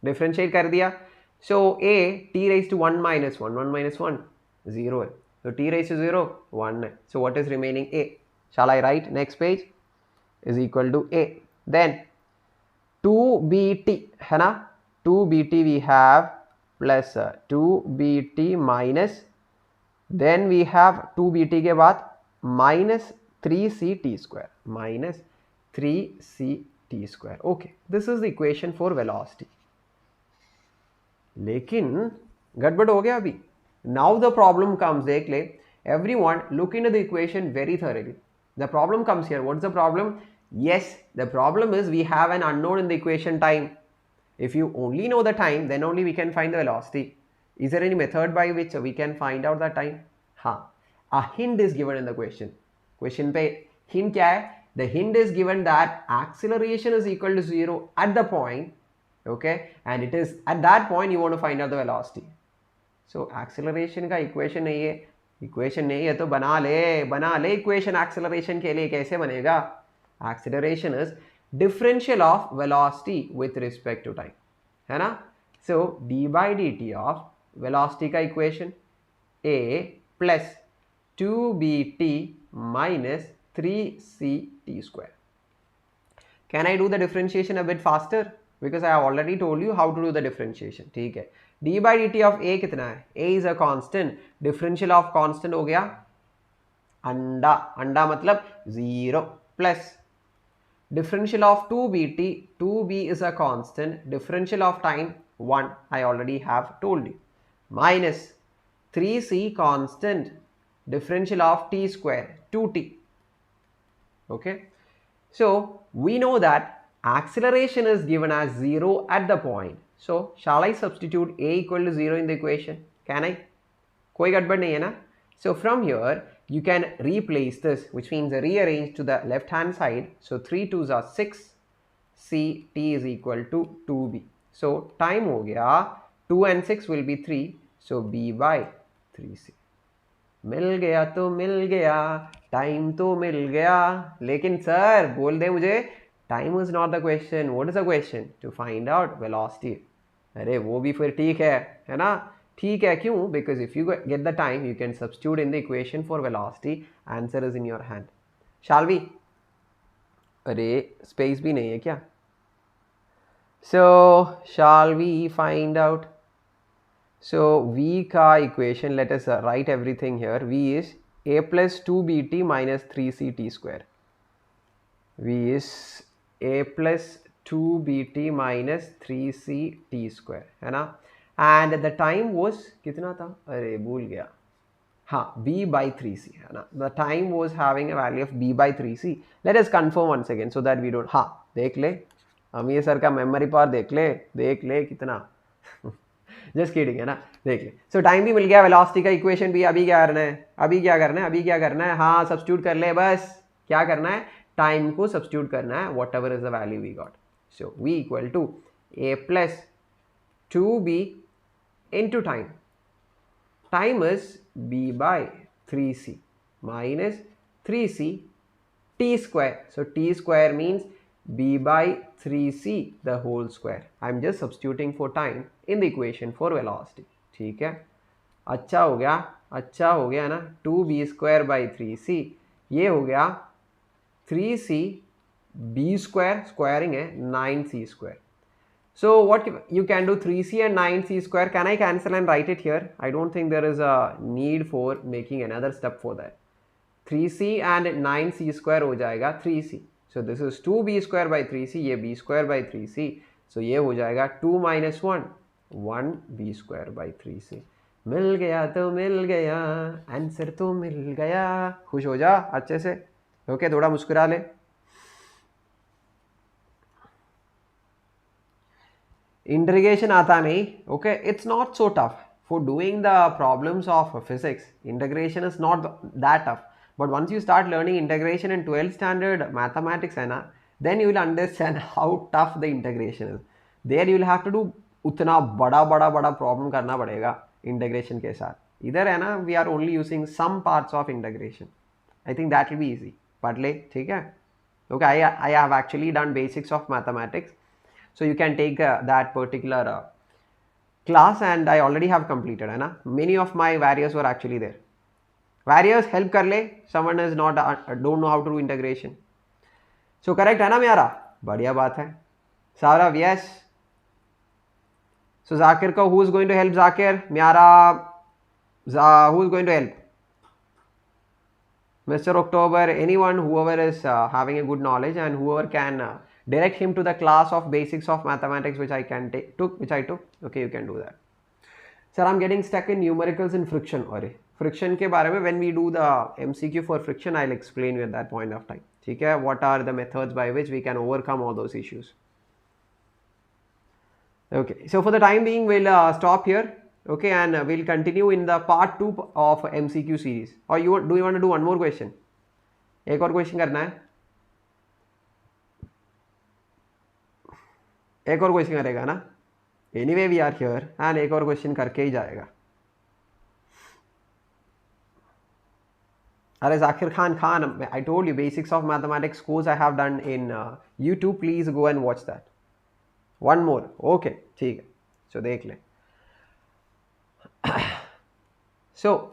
differentiate कर दिया. So a t raised to 1 minus 1, 1 minus 1 0 है, so t raised to 0 1 है. So what is remaining? a. Shall I write next page? Is equal to a. Then 2bt है ना, 2bt we have plus 2bt minus, then we have 2bt के बाद minus 3ct square, minus 3ct square. Okay, this is the equation for velocity. लेकिन गड़बड़ हो गया अभी. Now the problem comes, देख ले. Everyone look into the equation very thoroughly. The problem comes here. What's the problem? Yes, the problem is we have an unknown in the equation, time. If you only know the time, then only we can find the velocity. Is there any method by which we can find out that time? हाँ, a hint is given in the question. Question पे hint क्या है? The hint is given that acceleration is equal to 0 at the point, okay, and it is at that point you want to find out the velocity. So acceleration का equation नहीं है, equation नहीं है तो बना ले इक्वेशन एक्सेलरेशन के लिए. कैसे बनेगा? Acceleration is differential of velocity with respect to time, है ना. So d by d t of velocity का equation a plus 2bt minus 3ct square. Can I do the differentiation a bit faster? Because I have already told you how to do the differentiation. ठीक है. d by dt of a कितना है? a is a constant. Differential of constant हो गया अंडा. अंडा मतलब 0 plus differential of 2bt. 2b is a constant. Differential of time 1. I already have told you. Minus 3c constant. Differential of t square 2t. Okay. So we know that acceleration is given as 0 at the point. So shall I substitute a equal to 0 in the equation? Can I? कोई गड़बड़ नहीं है ना? So from here you can replace this, which means rearrange to the left hand side. So 3 2s are 6. C t is equal to 2b. So time हो गया 2 and 6 will be 3. So b by 3c. मिल गया तो मिल गया, time तो मिल गया. लेकिन sir बोल दे मुझे time is not the question. What is the question? To find out velocity. अरे वो भी फिर ठीक है ना. ठीक है, क्यों? Because if you get the time you can substitute in the equation for velocity. Answer is in your hand. Shall we? अरे स्पेस भी नहीं है क्या? So shall we find out? So V का equation, let us write everything here. V is a plus 2bt minus 3ct square. V is a plus 2bt minus 3ct square, है ना. And the time was कितना था? अरे भूल गया. हाँ, b by 3c, है ना. The time was having a value of b by 3c. Let us confirm once again so that we don't. हाँ देख ले, अमीर सर का मेमोरी पावर देख ले कितना. जस्ट किडिंग, है ना. देख ले. सो टाइम भी मिल गया, वेलोसिटी का इक्वेशन भी. अभी क्या करना है? हाँ सब्स्टिट्यूट कर ले. बस क्या करना है? टाइम को सब्स्टिट्यूट करना है. Whatever is the value we got. So we equal to a plus 2b into time. Time is b by 3c minus 3c t square. So t square means b by 3c the whole square. I am just substituting for time in the equation for velocity. ठीक है, अच्छा हो गया ना. 2b square by 3c, ये हो गया 3c b square, squaring है 9c square. So what you can do, 3c and 9c square, can I cancel and write it here? I don't think there is a need for making another step for that. 3c and 9c square हो जाएगा 3c. So this is 2b square by 3c, ये b square by 3c. So ये हो जाएगा 2 minus 1, 1b square by 3c. मिल गया तो मिल गया, answer तो मिल गया. खुश हो जा अच्छे से. ओके, थोड़ा मुस्कुरा ले. इंटीग्रेशन आता नहीं. Okay, it's not so tough for doing the problems of physics. Integration is not that tough. But once you start learning integration in 12th standard mathematics, then you will understand how tough the integration is. There you will have to do उतना बड़ा problem करना पड़ेगा integration के साथ. इधर है ना, we are only using some parts of integration. I think that will be easy. पढ़ ले, ठीक है. Okay, I have actually done basics of mathematics. So you can take that particular class and I already have completed, है ना. Many of my various were actually there. Various help कर ले, someone is not don't know how to do integration. So correct है ना म्यारा? बढ़िया बात है. Saurav, yes. So Zakir को who is going to help? Zakir, म्यारा, who is going to help? Mr. October, anyone, whoever is having a good knowledge and whoever can direct him to the class of basics of mathematics which I took. Okay, you can do that. Sir, I'm getting stuck in numericals in friction. अरे friction के बारे में, when we do the MCQ for friction, I'll explain you at that point of time. ठीक है, what are the methods by which we can overcome all those issues. Okay, so for the time being, we'll stop here. Okay, and we'll continue in the part 2 of MCQ series. Or do you want to do one more question? एक और question करना है? एक और question करेगा ना. Anyway we are here and एक और क्वेश्चन करके ही जाएगा. Are Zakir Khan, I told you basics of mathematics course I have done in YouTube. Please go and watch that. One more. Okay, ठीक है. So देख ले. So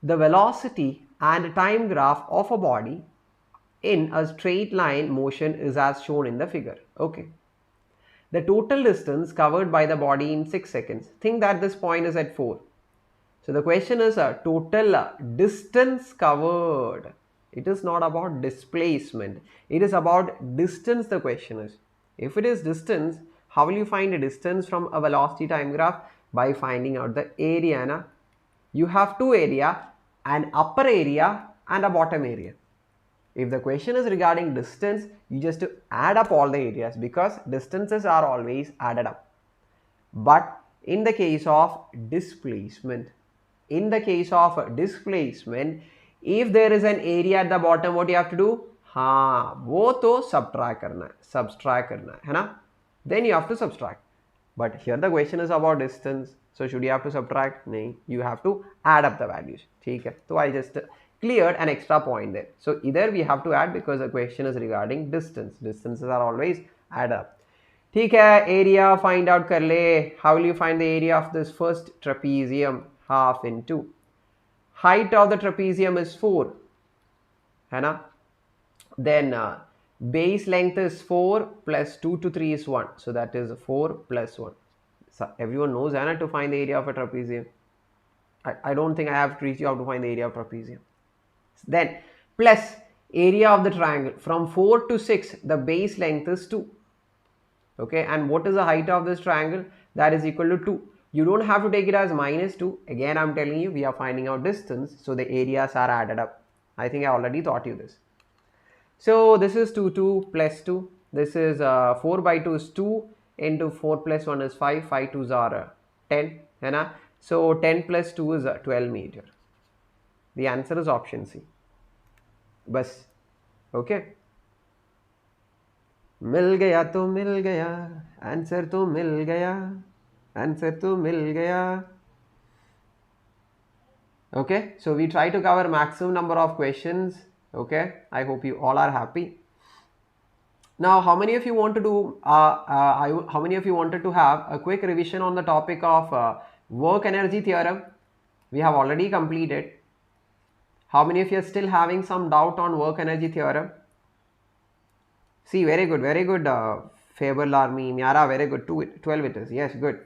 the velocity and time graph of a body in a straight line motion is as shown in the figure. Okay. The total distance covered by the body in 6 seconds. Think that this point is at 4. So the question is total distance covered. It is not about displacement. It is about distance, the question is. If it is distance, how will you find a distance from a velocity time graph? By finding out the area. Na? You have two area, an upper area and a bottom area. If the question is regarding distance, you just add up all the areas because distances are always added up. But in the case of displacement, if there is an area at the bottom, what you have to do? वो तो subtract करना है ना? Then you have to subtract. But here the question is about distance. So should you have to subtract? No, you have to add up the values. ठीक है? So I just cleared an extra point there. So either we have to add because the question is regarding distance. Distances are always add up. ठीक है, area find out कर ले. How will you find the area of this first trapezium? Half into. Height of the trapezium is 4. है ना? Then base length is 4 plus 2 to 3 is 1. So that is 4 plus 1. So everyone knows Anna to find the area of a trapezium. I don't think I have to teach you how to find the area of trapezium. Then plus area of the triangle. From 4 to 6, the base length is 2. Okay, and what is the height of this triangle? That is equal to 2. You don't have to take it as minus 2. Again, I'm telling you, we are finding out distance. So the areas are added up. I think I already taught you this. So this is 2 plus 2. This is 4 by 2 is 2 into 4 plus 1 is 5. 5 2s are 10. है ना? So 10 plus 2 is 12 meter. The answer is option C. बस. Okay. मिल गया तो मिल गया. Answer तो मिल गया. Answer तो मिल गया. Okay. So we try to cover maximum number of questions. Okay. I hope you all are happy. Now, how many of you want to do? How many of you wanted to have a quick revision on the topic of work energy theorem? We have already completed. How many of you are still having some doubt on work energy theorem? See, very good, Faber Army, Miara, very good. 12 it is. Yes, good.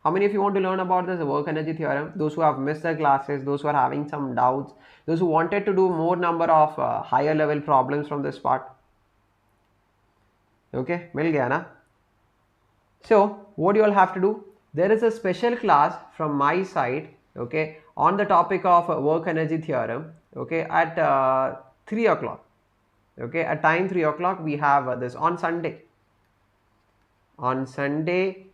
How many of you want to learn about this work energy theorem? Those who have missed the classes, those who are having some doubts, those who wanted to do more number of higher level problems from this part. Okay, मिल गया ना? So, what you all have to do? There is a special class from my side, okay, on the topic of work energy theorem, okay, at 3 o'clock. Okay, at time 3 o'clock we have this on Sunday. On Sunday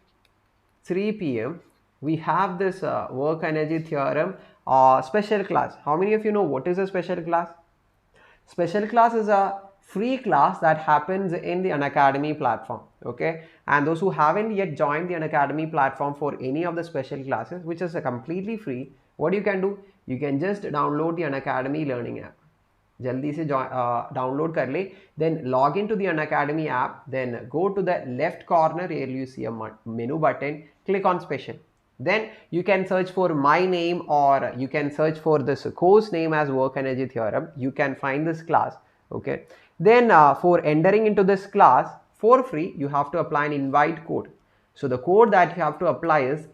3 p.m. we have this work energy theorem special class. How many of you know what is a special class? Special class is a free class that happens in the Unacademy platform. Okay, and those who haven't yet joined the Unacademy platform for any of the special classes, which is completely free, what you can do? You can just download the Unacademy learning app. जल्दी से download कर ले, then log into the Unacademy app, then go to the left corner, here you see a menu button, click on special. Then you can search for my name or you can search for this course name as work energy theorem. You can find this class. Okay, then for entering into this class for free, you have to apply an invite code. So the code that you have to apply is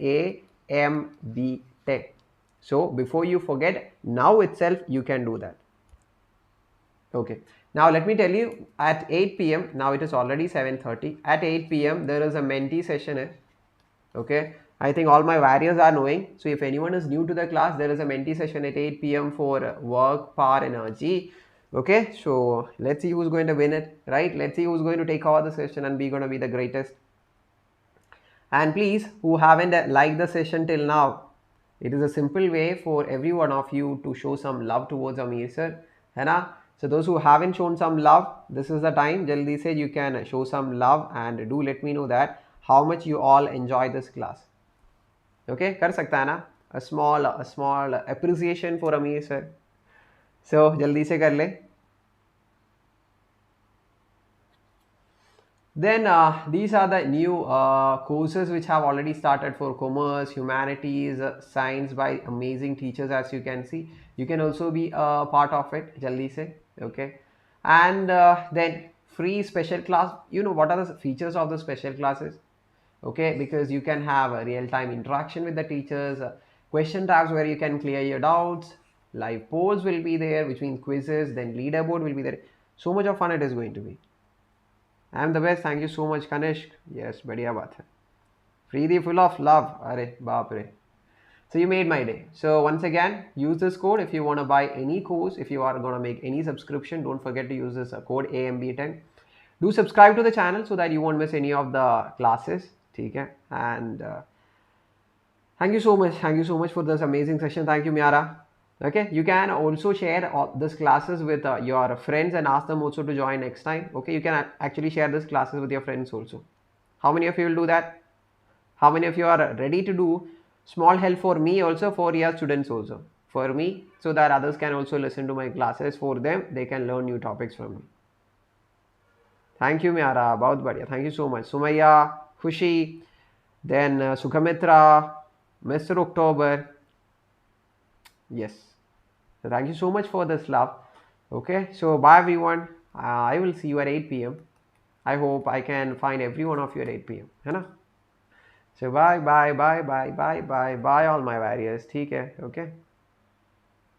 AMB10. So before you forget, now itself you can do that. Okay, now let me tell you, at 8 p.m. now it is already 7:30. At 8 p.m. there is a mentee session. Okay, I think all my warriors are knowing. So if anyone is new to the class, there is a mentee session at 8 p.m. for work, power, energy. Okay, so let's see who's going to win it, right? Let's see who's going to take over the session and be going to be the greatest. And please, who haven't liked the session till now, it is a simple way for every one of you to show some love towards Ameer sir, है ना? So those who haven't shown some love, this is the time. Jaldi se you can show some love and do let me know that how much you all enjoy this class. Okay, कर सकता है ना? A small appreciation for Ameer sir. So जल्दी से कर ले. Then these are the new courses which have already started for commerce, humanities, science by amazing teachers, as you can see. You can also be a part of it, jaldi se, okay. And then free special class. You know what are the features of the special classes? Okay, because you can have a real-time interaction with the teachers, question tabs where you can clear your doubts, live polls will be there, which means quizzes, then leaderboard will be there. So much of fun it is going to be. I am the best. Thank you so much, Kanishk. Yes, बढ़िया बात है. Freely full of love. अरे बाप रे. So you made my day. So once again, use this code if you want to buy any course. If you are going to make any subscription, don't forget to use this code AMB10. Do subscribe to the channel so that you won't miss any of the classes. ठीक है? And thank you so much. Thank you so much for this amazing session. Thank you, Miara. Okay, you can also share all these classes with your friends and ask them also to join next time. Okay, you can actually share these classes with your friends also. How many of you will do that? How many of you are ready to do small help for me also, for your students also, for me, so that others can also listen to my classes? For them, they can learn new topics from me. Thank you, Miara. बहुत बढ़िया. Thank you so much. Sumaya, Khushi, then Sukhamitra, Mr. October. Yes. So thank you so much for this love. Okay, so bye everyone. I will see you at 8 p.m. I hope I can find every one of you at 8 p.m. है ना? So bye bye bye bye bye bye bye all my warriors. ठीक है? Okay.